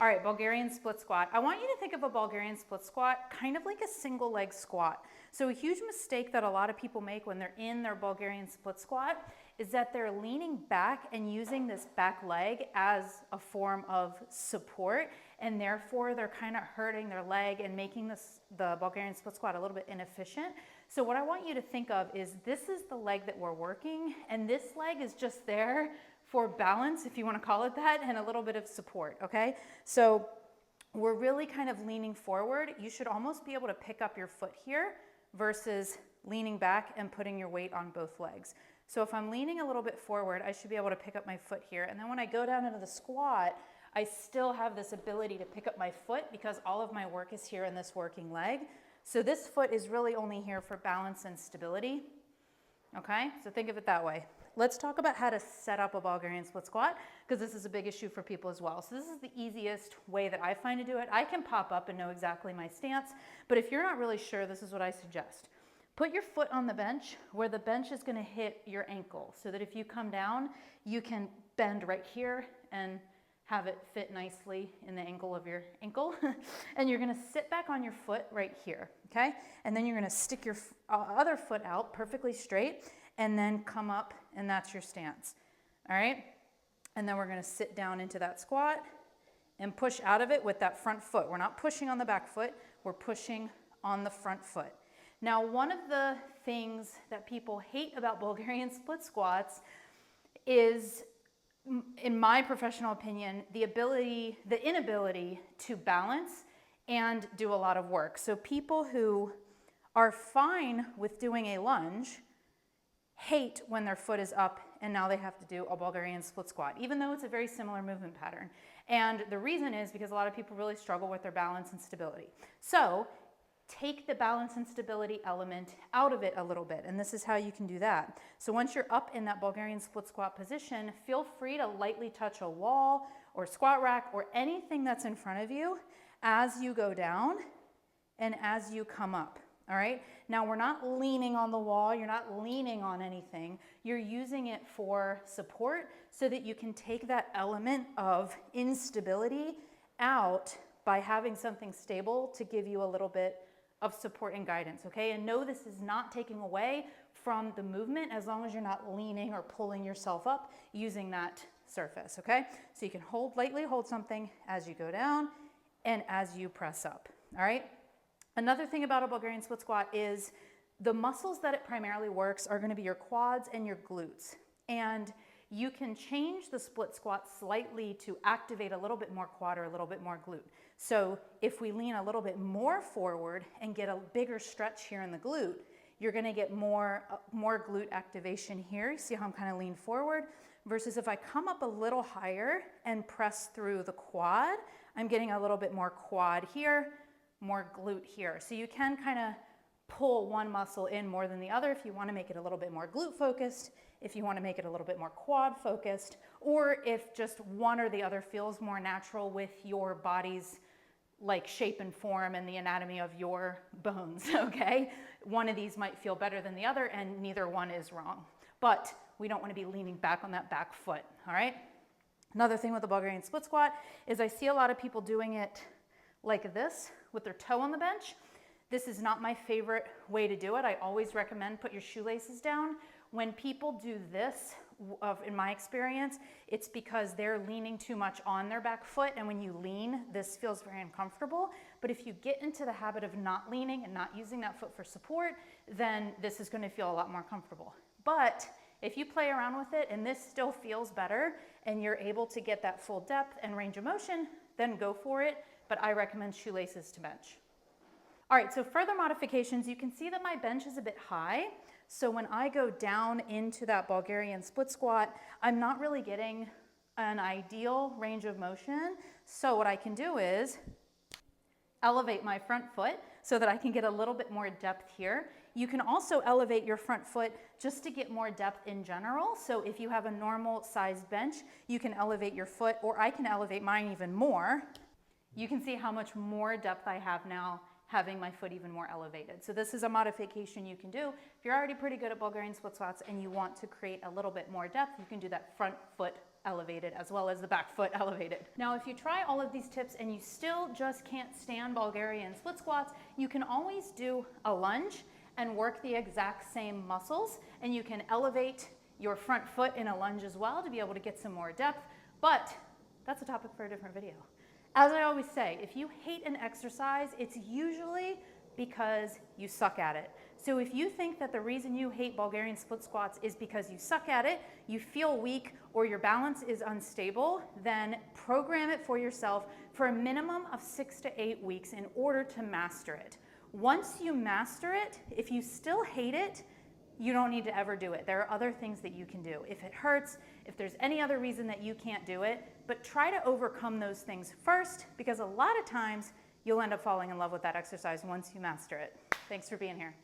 All right, Bulgarian split squat. I want you to think of a Bulgarian split squat kind of like a single leg squat. So a huge mistake that a lot of people make when they're in their Bulgarian split squat is that they're leaning back and using this back leg as a form of support, and therefore they're kind of hurting their leg and making the Bulgarian split squat a little bit inefficient. So what I want you to think of is this is the leg that we're working, and this leg is just there for balance, if you want to call it that, and a little bit of support, okay? So we're really kind of leaning forward. You should almost be able to pick up your foot here versus leaning back and putting your weight on both legs. So if I'm leaning a little bit forward, I should be able to pick up my foot here. And then when I go down into the squat, I still have this ability to pick up my foot because all of my work is here in this working leg. So this foot is really only here for balance and stability, okay? So think of it that way. Let's talk about how to set up a Bulgarian split squat because this is a big issue for people as well. So this is the easiest way that I find to do it. I can pop up and know exactly my stance, but if you're not really sure, this is what I suggest. Put your foot on the bench where the bench is going to hit your ankle so that if you come down, you can bend right here and have it fit nicely in the ankle of your ankle. And you're going to sit back on your foot right here, okay? And then you're going to stick your other foot out perfectly straight and then come up, and that's your stance, all right? And then we're going to sit down into that squat and push out of it with that front foot. We're not pushing on the back foot, we're pushing on the front foot. Now, one of the things that people hate about Bulgarian split squats is, in my professional opinion, the inability to balance and do a lot of work. So people who are fine with doing a lunge hate when their foot is up and now they have to do a Bulgarian split squat, even though it's a very similar movement pattern. And the reason is because a lot of people really struggle with their balance and stability. So take the balance and stability element out of it a little bit, and this is how you can do that. So once you're up in that Bulgarian split squat position, feel free to lightly touch a wall or squat rack or anything that's in front of you as you go down and as you come up. All right, now we're not leaning on the wall, you're not leaning on anything, you're using it for support so that you can take that element of instability out by having something stable to give you a little bit of support and guidance, okay? And know this is not taking away from the movement as long as you're not leaning or pulling yourself up using that surface, okay? So you can lightly hold something as you go down and as you press up, all right? Another thing about a Bulgarian split squat is the muscles that it primarily works are going to be your quads and your glutes. And you can change the split squat slightly to activate a little bit more quad or a little bit more glute. So if we lean a little bit more forward and get a bigger stretch here in the glute, you're going to get more glute activation here. You see how I'm kind of lean forward? Versus if I come up a little higher and press through the quad, I'm getting a little bit more quad here, more glute here. So you can kind of pull one muscle in more than the other if you want to make it a little bit more glute focused, if you want to make it a little bit more quad focused, or if just one or the other feels more natural with your body's like shape and form and the anatomy of your bones, okay? One of these might feel better than the other and neither one is wrong. But we don't want to be leaning back on that back foot, all right? Another thing with the Bulgarian split squat is I see a lot of people doing it like this with their toe on the bench. This is not my favorite way to do it. I always recommend put your shoelaces down. When people do this, in my experience, it's because they're leaning too much on their back foot, and when you lean, this feels very uncomfortable. But if you get into the habit of not leaning and not using that foot for support, then this is going to feel a lot more comfortable. But if you play around with it and this still feels better and you're able to get that full depth and range of motion, then go for it. But I recommend shoelaces to bench. All right, so further modifications, you can see that my bench is a bit high. So when I go down into that Bulgarian split squat, I'm not really getting an ideal range of motion. So what I can do is elevate my front foot so that I can get a little bit more depth here. You can also elevate your front foot just to get more depth in general. So if you have a normal sized bench, you can elevate your foot, or I can elevate mine even more. You can see how much more depth I have now having my foot even more elevated. So this is a modification you can do. If you're already pretty good at Bulgarian split squats and you want to create a little bit more depth, you can do that front foot elevated as well as the back foot elevated. Now, if you try all of these tips and you still just can't stand Bulgarian split squats, you can always do a lunge and work the exact same muscles, and you can elevate your front foot in a lunge as well to be able to get some more depth, but that's a topic for a different video. As I always say, if you hate an exercise, it's usually because you suck at it. So if you think that the reason you hate Bulgarian split squats is because you suck at it, you feel weak, or your balance is unstable, then program it for yourself for a minimum of 6 to 8 weeks in order to master it. Once you master it, if you still hate it, you don't need to ever do it. There are other things that you can do. If it hurts, if there's any other reason that you can't do it, but try to overcome those things first, because a lot of times you'll end up falling in love with that exercise once you master it. Thanks for being here.